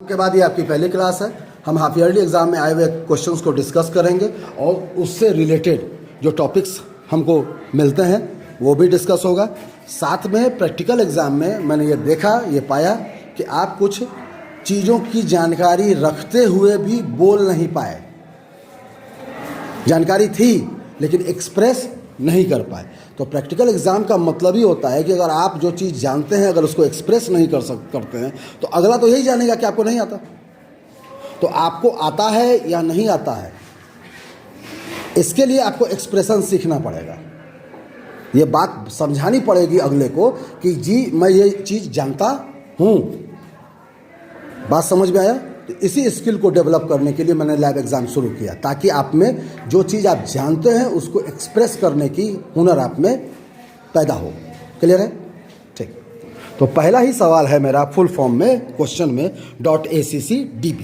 के बाद ये आपकी पहली क्लास है। हम हाफ ईयरली एग्ज़ाम में आए हुए क्वेश्चंस को डिस्कस करेंगे और उससे रिलेटेड जो टॉपिक्स हमको मिलते हैं वो भी डिस्कस होगा। साथ में प्रैक्टिकल एग्ज़ाम में मैंने ये देखा, ये पाया कि आप कुछ चीज़ों की जानकारी रखते हुए भी बोल नहीं पाए। जानकारी थी लेकिन एक्सप्रेस नहीं कर पाए। तो प्रैक्टिकल एग्ज़ाम का मतलब ही होता है कि अगर आप जो चीज़ जानते हैं अगर उसको एक्सप्रेस नहीं करते हैं तो अगला तो यही जानेगा कि आपको नहीं आता। तो आपको आता है या नहीं आता है, इसके लिए आपको एक्सप्रेशन सीखना पड़ेगा। ये बात समझानी पड़ेगी अगले को कि जी मैं ये चीज़ जानता हूँ। बात समझ में आया? तो इसी स्किल को डेवलप करने के लिए मैंने लैब एग्ज़ाम शुरू किया, ताकि आप में जो चीज़ आप जानते हैं उसको एक्सप्रेस करने की हुनर आप में पैदा हो। क्लियर है? ठीक। तो पहला ही सवाल है मेरा फुल फॉर्म में क्वेश्चन में .accdb।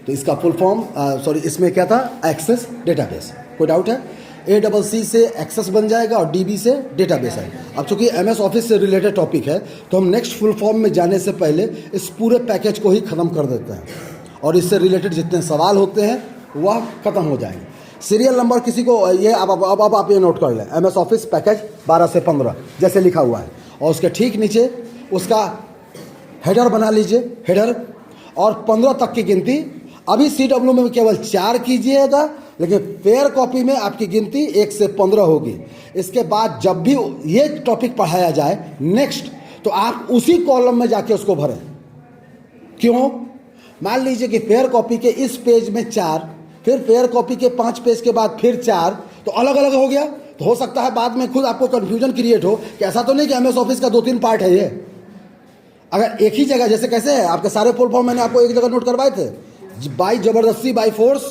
तो इसका फुल फॉर्म इसमें क्या था? Access database. कोई डाउट है? ACC से एक्सेस बन जाएगा और DB से डेटाबेस है। अब चूंकि MS ऑफिस से रिलेटेड टॉपिक है तो हम नेक्स्ट फुल फॉर्म में जाने से पहले इस पूरे पैकेज को ही ख़त्म कर देते हैं और इससे रिलेटेड जितने सवाल होते हैं वह ख़त्म हो जाएंगे। सीरियल नंबर किसी को ये अब आप ये नोट कर लें, MS ऑफिस पैकेज 12 से 15 जैसे लिखा हुआ है और उसके ठीक नीचे उसका हेडर बना लीजिए, हेडर, और 15 तक की गिनती। अभी CW में केवल 4 कीजिएगा, लेकिन फेयर कॉपी में आपकी गिनती 1 से 15 होगी। इसके बाद जब भी ये टॉपिक पढ़ाया जाए नेक्स्ट, तो आप उसी कॉलम में जाके उसको भरें। क्यों? मान लीजिए कि फेयर कॉपी के इस पेज में 4, फिर फेयर कॉपी के 5 पेज के बाद फिर 4, तो अलग अलग हो गया। तो हो सकता है बाद में खुद आपको कंफ्यूजन क्रिएट हो कि ऐसा तो नहीं कि MS ऑफिस का 2-3 पार्ट है ये। अगर एक ही जगह, जैसे कैसे है आपके सारे फुल फॉर्म मैंने आपको एक जगह नोट करवाए थे, बाई जबरदस्ती, बाई फोर्स,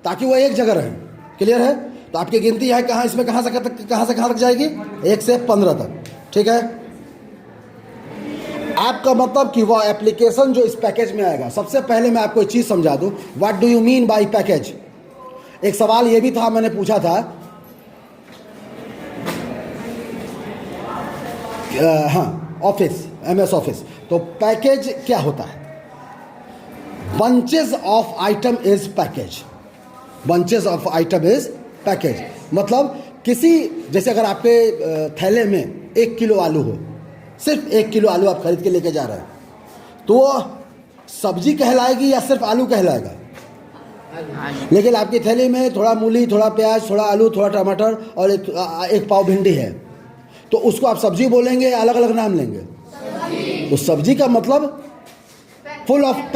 ताकि वो एक जगह रहे। क्लियर है? तो आपकी गिनती है कहाँ, इसमें कहाँ से कहाँ तक जाएगी? 1 से 15 तक। ठीक है? आपका मतलब कि वह एप्लीकेशन जो इस पैकेज में आएगा। सबसे पहले मैं आपको एक चीज़ समझा दूं, what do you mean by package. एक सवाल ये भी था, मैंने पूछा था हाँ, ऑफिस, MS ऑफिस, तो पैकेज क्या होता है? Bunches of item is package. Bunches of item is package मतलब किसी, जैसे अगर आपके थैले में 1 किलो आलू हो, सिर्फ 1 किलो आलू आप खरीद के लेके जा रहे हैं, तो वो सब्जी कहलाएगी या सिर्फ आलू कहलाएगा? लेकिन आपकी थैली में थोड़ा मूली, थोड़ा प्याज, थोड़ा आलू, थोड़ा टमाटर और एक पाव भिंडी है, तो उसको आप सब्जी बोलेंगे या अलग अलग नाम लेंगे? तो सब्जी का मतलब फुल ऑफ